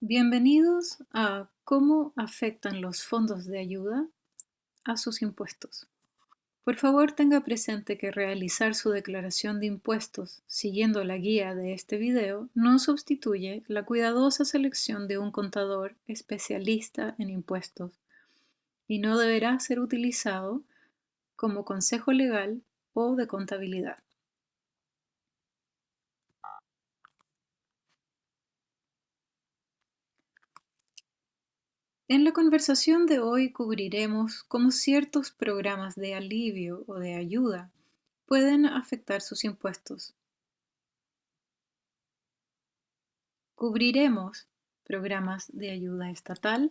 Bienvenidos a cómo afectan los fondos de ayuda a sus impuestos. Por favor, tenga presente que realizar su declaración de impuestos siguiendo la guía de este video no sustituye la cuidadosa selección de un contador especialista en impuestos y no deberá ser utilizado como consejo legal o de contabilidad. En la conversación de hoy cubriremos cómo ciertos programas de alivio o de ayuda pueden afectar sus impuestos. Cubriremos programas de ayuda estatal,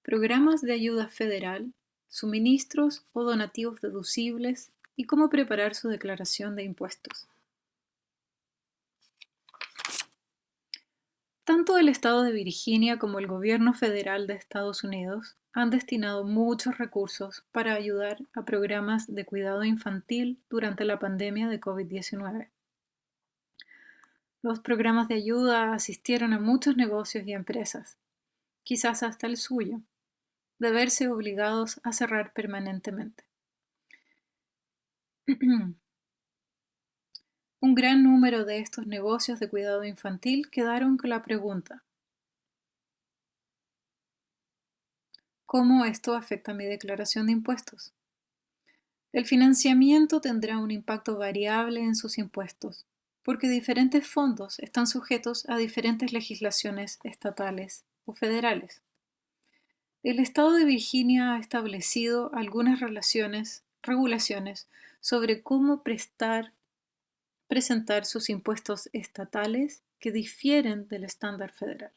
programas de ayuda federal, suministros o donativos deducibles y cómo preparar su declaración de impuestos. Tanto el estado de Virginia como el gobierno federal de Estados Unidos han destinado muchos recursos para ayudar a programas de cuidado infantil durante la pandemia de COVID-19. Los programas de ayuda asistieron a muchos negocios y empresas, quizás hasta el suyo, de verse obligados a cerrar permanentemente. Un gran número de estos negocios de cuidado infantil quedaron con la pregunta: ¿cómo esto afecta mi declaración de impuestos? El financiamiento tendrá un impacto variable en sus impuestos, porque diferentes fondos están sujetos a diferentes legislaciones estatales o federales. El estado de Virginia ha establecido algunas regulaciones sobre cómo presentar sus impuestos estatales que difieren del estándar federal.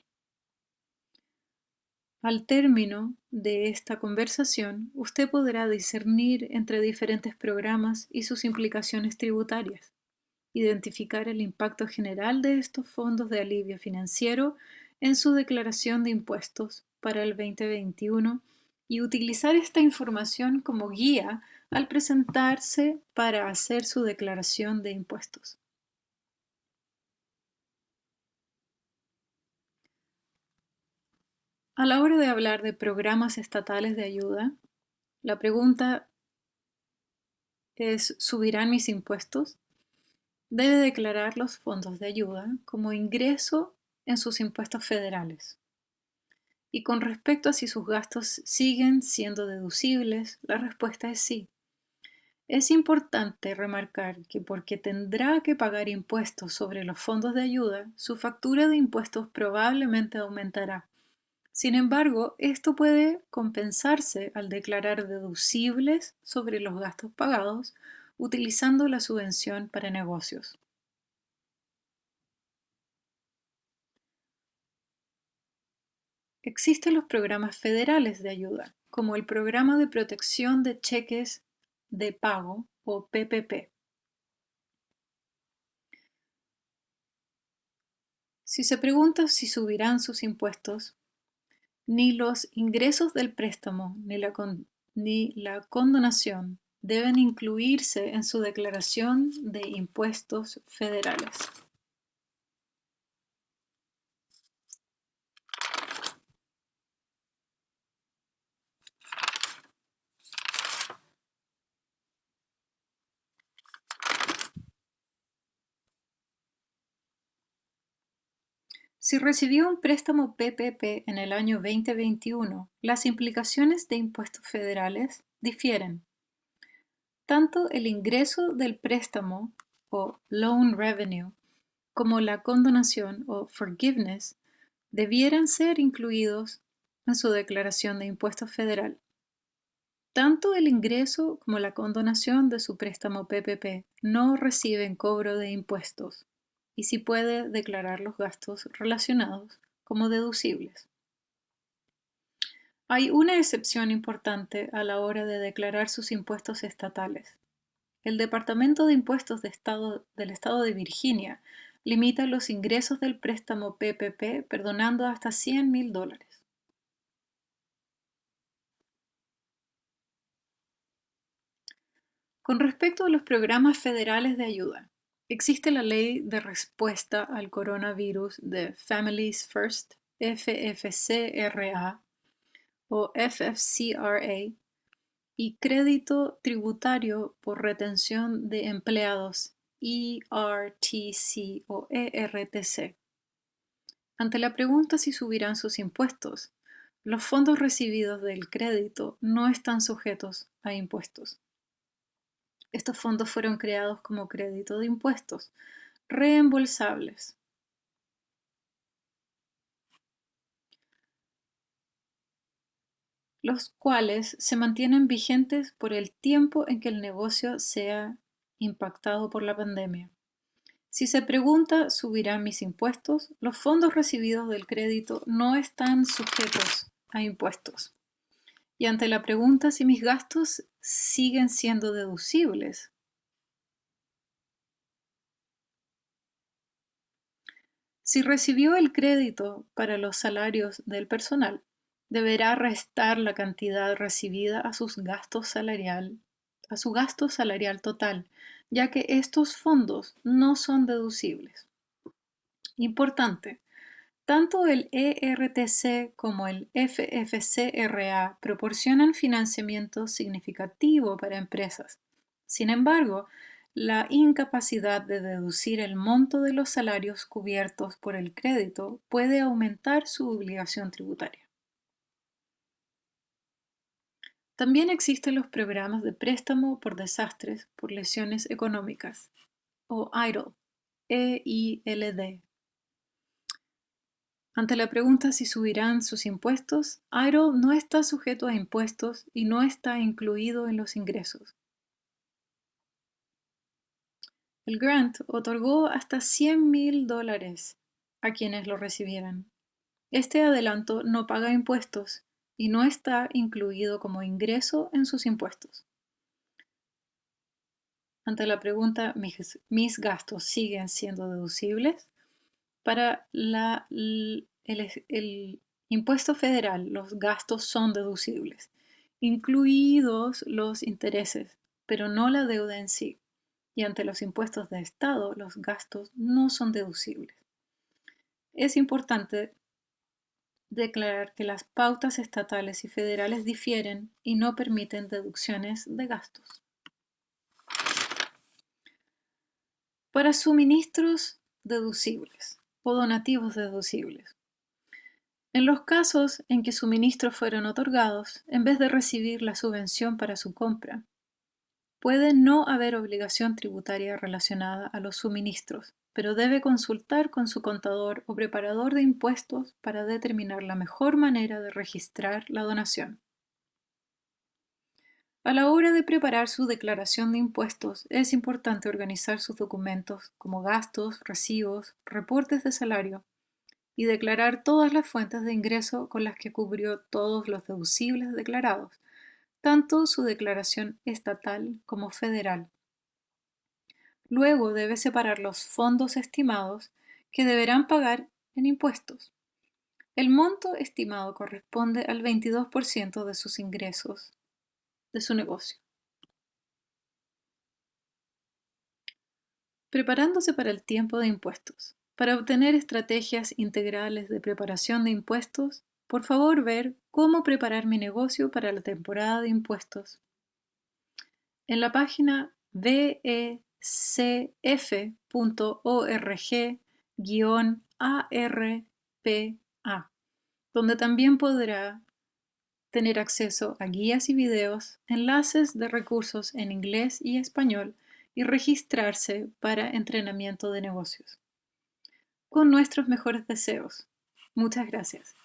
Al término de esta conversación, usted podrá discernir entre diferentes programas y sus implicaciones tributarias, identificar el impacto general de estos fondos de alivio financiero en su declaración de impuestos para el 2021 y utilizar esta información como guía al presentarse para hacer su declaración de impuestos. A la hora de hablar de programas estatales de ayuda, la pregunta es: ¿subirán mis impuestos? Debe declarar los fondos de ayuda como ingreso en sus impuestos federales. Y con respecto a si sus gastos siguen siendo deducibles, la respuesta es sí. Es importante remarcar que porque tendrá que pagar impuestos sobre los fondos de ayuda, su factura de impuestos probablemente aumentará. Sin embargo, esto puede compensarse al declarar deducibles sobre los gastos pagados utilizando la subvención para negocios. Existen los programas federales de ayuda, como el Programa de Protección de Cheques de Pago o PPP. Si se pregunta si subirán sus impuestos, ni los ingresos del préstamo ni la condonación deben incluirse en su declaración de impuestos federales. Si recibió un préstamo PPP en el año 2021, las implicaciones de impuestos federales difieren. Tanto el ingreso del préstamo o loan revenue como la condonación o forgiveness debieran ser incluidos en su declaración de impuestos federal. Tanto el ingreso como la condonación de su préstamo PPP no reciben cobro de impuestos y sí puede declarar los gastos relacionados como deducibles. Hay una excepción importante a la hora de declarar sus impuestos estatales. El Departamento de Impuestos del Estado de Virginia limita los ingresos del préstamo PPP perdonando hasta $100,000. Con respecto a los programas federales de ayuda, existe la Ley de Respuesta al Coronavirus de Families First FFCRA o FFCRA y crédito tributario por retención de empleados ERTC o ERTC. Ante la pregunta si subirán sus impuestos, los fondos recibidos del crédito no están sujetos a impuestos. Estos fondos fueron creados como crédito de impuestos, reembolsables. Los cuales se mantienen vigentes por el tiempo en que el negocio sea impactado por la pandemia. Si se pregunta, ¿subirán mis impuestos? Los fondos recibidos del crédito no están sujetos a impuestos. Y ante la pregunta si mis gastos siguen siendo deducibles, si recibió el crédito para los salarios del personal, deberá restar la cantidad recibida a su gasto salarial total, ya que estos fondos no son deducibles. Importante, tanto el ERTC como el FFCRA proporcionan financiamiento significativo para empresas. Sin embargo, la incapacidad de deducir el monto de los salarios cubiertos por el crédito puede aumentar su obligación tributaria. También existen los programas de préstamo por desastres por lesiones económicas, o EIDL, EILD. Ante la pregunta si subirán sus impuestos, EIDL no está sujeto a impuestos y no está incluido en los ingresos. El grant otorgó hasta $100,000 a quienes lo recibieran. Este adelanto no paga impuestos y no está incluido como ingreso en sus impuestos. Ante la pregunta, ¿mis gastos siguen siendo deducibles? Para el impuesto federal, los gastos son deducibles, incluidos los intereses, pero no la deuda en sí. Y ante los impuestos de Estado, los gastos no son deducibles. Es importante declarar que las pautas estatales y federales difieren y no permiten deducciones de gastos. Para suministros deducibles o donativos deducibles. En los casos en que suministros fueron otorgados, en vez de recibir la subvención para su compra, puede no haber obligación tributaria relacionada a los suministros, pero debe consultar con su contador o preparador de impuestos para determinar la mejor manera de registrar la donación. A la hora de preparar su declaración de impuestos, es importante organizar sus documentos como gastos, recibos, reportes de salario y declarar todas las fuentes de ingreso con las que cubrió todos los deducibles declarados, tanto su declaración estatal como federal. Luego debe separar los fondos estimados que deberán pagar en impuestos. El monto estimado corresponde al 22% de sus ingresos de su negocio. Preparándose para el tiempo de impuestos. Para obtener estrategias integrales de preparación de impuestos, por favor ver cómo preparar mi negocio para la temporada de impuestos. En la página becf.org-arpa, donde también podrá tener acceso a guías y videos, enlaces de recursos en inglés y español y registrarse para entrenamiento de negocios. Con nuestros mejores deseos. Muchas gracias.